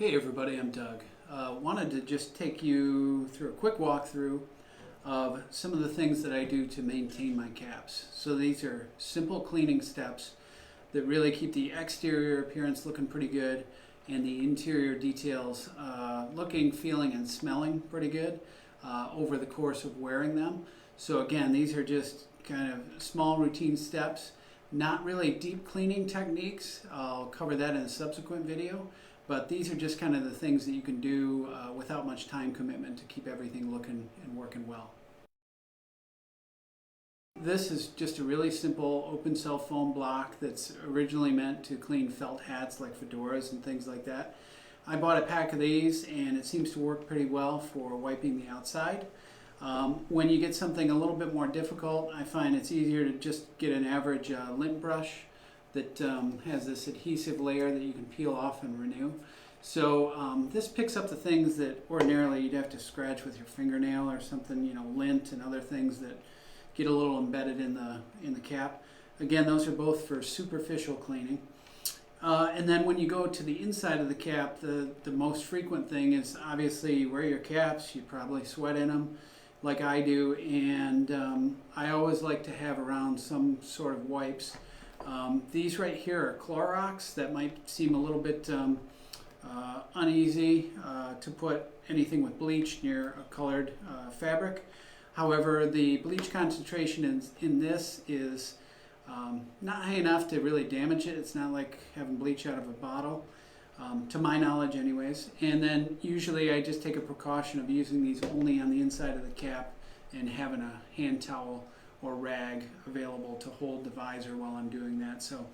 Hey everybody, I'm Doug. Wanted to just take you through a quick walkthrough of some of the things that I do to maintain my caps. So these are simple cleaning steps that really keep the exterior appearance looking pretty good and the interior details looking, feeling, and smelling pretty good over the course of wearing them. So again, these are just kind of small routine steps, not really deep cleaning techniques. I'll cover that in a subsequent video. But these are just kind of the things that you can do without much time commitment to keep everything looking and working well. This is just a really simple open cell foam block that's originally meant to clean felt hats like fedoras and things like that. I bought a pack of these and it seems to work pretty well for wiping the outside. When you get something a little bit more difficult, I find it's easier to just get an average lint brush that has this adhesive layer that you can peel off and renew. So this picks up the things that ordinarily you'd have to scratch with your fingernail or something, you know, lint and other things that get a little embedded in the cap. Again, those are both for superficial cleaning. And then when you go to the inside of the cap, the most frequent thing is obviously you wear your caps, you probably sweat in them like I do, and I always like to have around some sort of wipes. These right here are Clorox. That might seem a little bit uneasy to put anything with bleach near a colored fabric. However, the bleach concentration in this is not high enough to really damage it. It's not like having bleach out of a bottle, to my knowledge anyways. And then usually I just take a precaution of using these only on the inside of the cap and having a hand towel or rag available to hold the visor while I'm doing that. So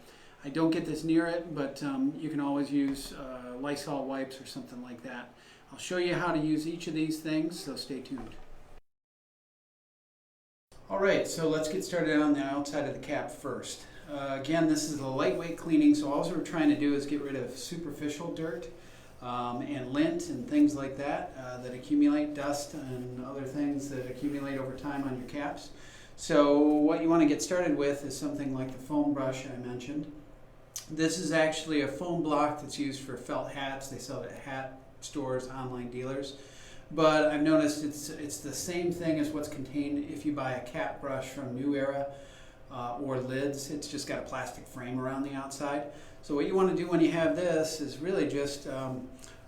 I don't get this near it, but you can always use Lysol wipes or something like that. I'll show you how to use each of these things, so stay tuned. Alright, so let's get started on the outside of the cap first. Again, this is a lightweight cleaning, so all we're trying to do is get rid of superficial dirt and lint and things like that that accumulate, dust and other things that accumulate over time on your caps. So what you want to get started with is something like the foam brush I mentioned. This is actually a foam block that's used for felt hats. They sell it at hat stores, online dealers. But I've noticed it's the same thing as what's contained if you buy a cap brush from New Era or Lids. It's just got a plastic frame around the outside. So what you want to do when you have this is really just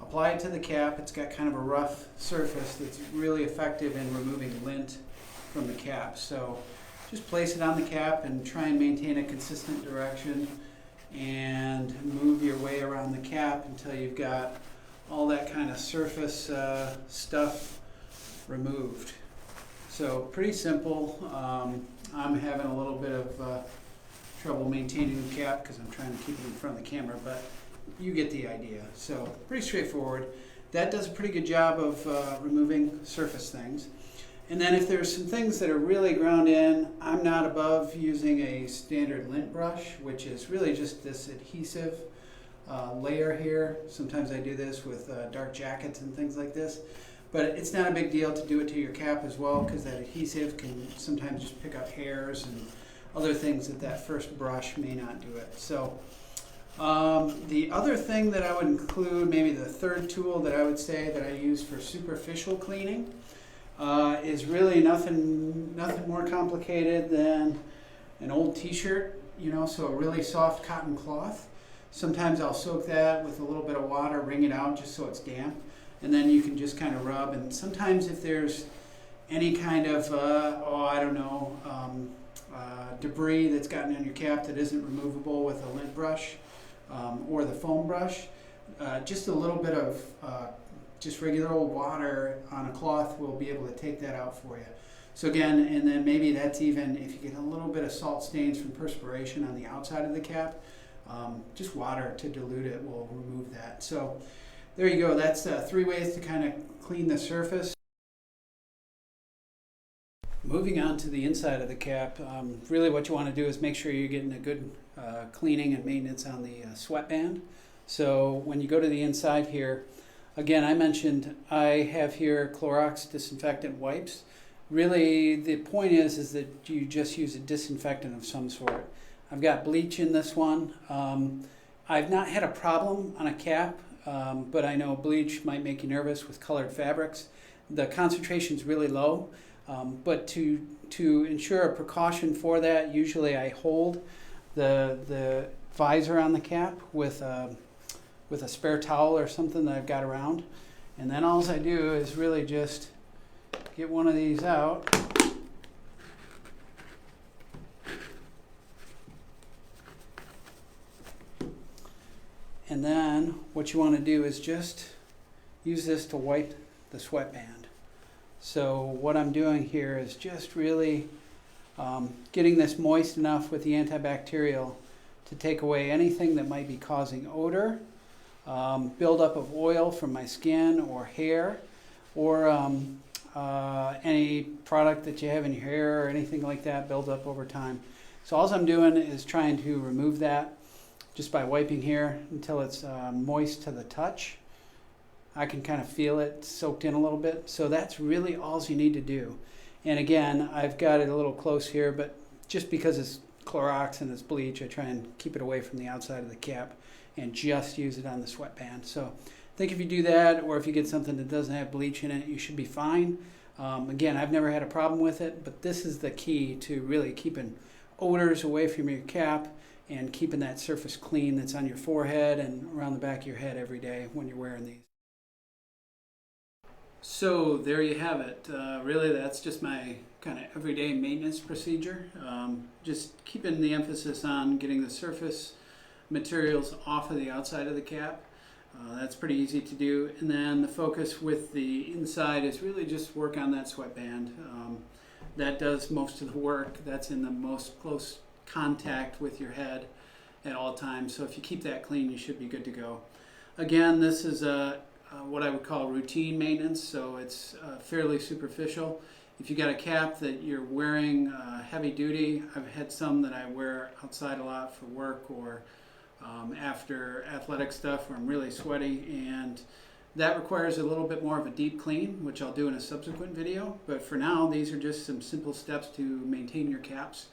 apply it to the cap. It's got kind of a rough surface that's really effective in removing lint from the cap. So just place it on the cap and try and maintain a consistent direction and move your way around the cap until you've got all that kind of surface stuff removed. So pretty simple. I'm having a little bit of trouble maintaining the cap because I'm trying to keep it in front of the camera, but you get the idea. So pretty straightforward. That does a pretty good job of removing surface things. And then if there's some things that are really ground in, I'm not above using a standard lint brush, which is really just this adhesive layer here. Sometimes I do this with dark jackets and things like this. But it's not a big deal to do it to your cap as well, because that adhesive can sometimes just pick up hairs and other things that first brush may not do it. So the other thing that I would include, maybe the third tool that I would say that I use for superficial cleaning, is really nothing more complicated than an old t-shirt, you know, so a really soft cotton cloth. Sometimes I'll soak that with a little bit of water, wring it out just so it's damp, and then you can just kind of rub. And sometimes if there's any kind of, debris that's gotten on your cap that isn't removable with a lint brush or the foam brush, just a little bit of just regular old water on a cloth will be able to take that out for you. So again, and then maybe that's even if you get a little bit of salt stains from perspiration on the outside of the cap, just water to dilute it will remove that. So there you go. That's 3 ways to kind of clean the surface. Moving on to the inside of the cap, really what you want to do is make sure you're getting a good cleaning and maintenance on the sweatband. So when you go to the inside here, again, I mentioned I have here Clorox disinfectant wipes. Really, the point is that you just use a disinfectant of some sort. I've got bleach in this one. I've not had a problem on a cap but I know bleach might make you nervous with colored fabrics. The concentration is really low, but to ensure a precaution for that, usually I hold the visor on the cap with a spare towel or something that I've got around, and then all I do is really just get one of these out. And then what you want to do is just use this to wipe the sweatband. So what I'm doing here is just really getting this moist enough with the antibacterial to take away anything that might be causing odor, buildup of oil from my skin or hair, or any product that you have in your hair or anything like that build up over time. So all I'm doing is trying to remove that just by wiping here until it's moist to the touch. I can kind of feel it soaked in a little bit. So that's really all you need to do. And again, I've got it a little close here, but just because it's Clorox and it's bleach, I try and keep it away from the outside of the cap and just use it on the sweatband. So I think if you do that, or if you get something that doesn't have bleach in it, you should be fine. Again, I've never had a problem with it, but this is the key to really keeping odors away from your cap and keeping that surface clean that's on your forehead and around the back of your head every day when you're wearing these. So there you have it. Really, that's just my kind of everyday maintenance procedure. Just keeping the emphasis on getting the surface materials off of the outside of the cap. That's pretty easy to do. And then the focus with the inside is really just work on that sweatband. That does most of the work. That's in the most close contact with your head at all times. So if you keep that clean, you should be good to go. Again, this is what I would call routine maintenance, so it's fairly superficial. If you got a cap that you're wearing heavy duty, I've had some that I wear outside a lot for work or after athletic stuff where I'm really sweaty, and that requires a little bit more of a deep clean, which I'll do in a subsequent video. But for now, these are just some simple steps to maintain your caps.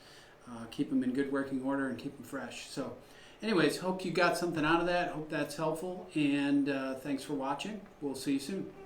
Keep them in good working order and keep them fresh. So anyways, hope you got something out of that. Hope that's helpful, and thanks for watching. We'll see you soon.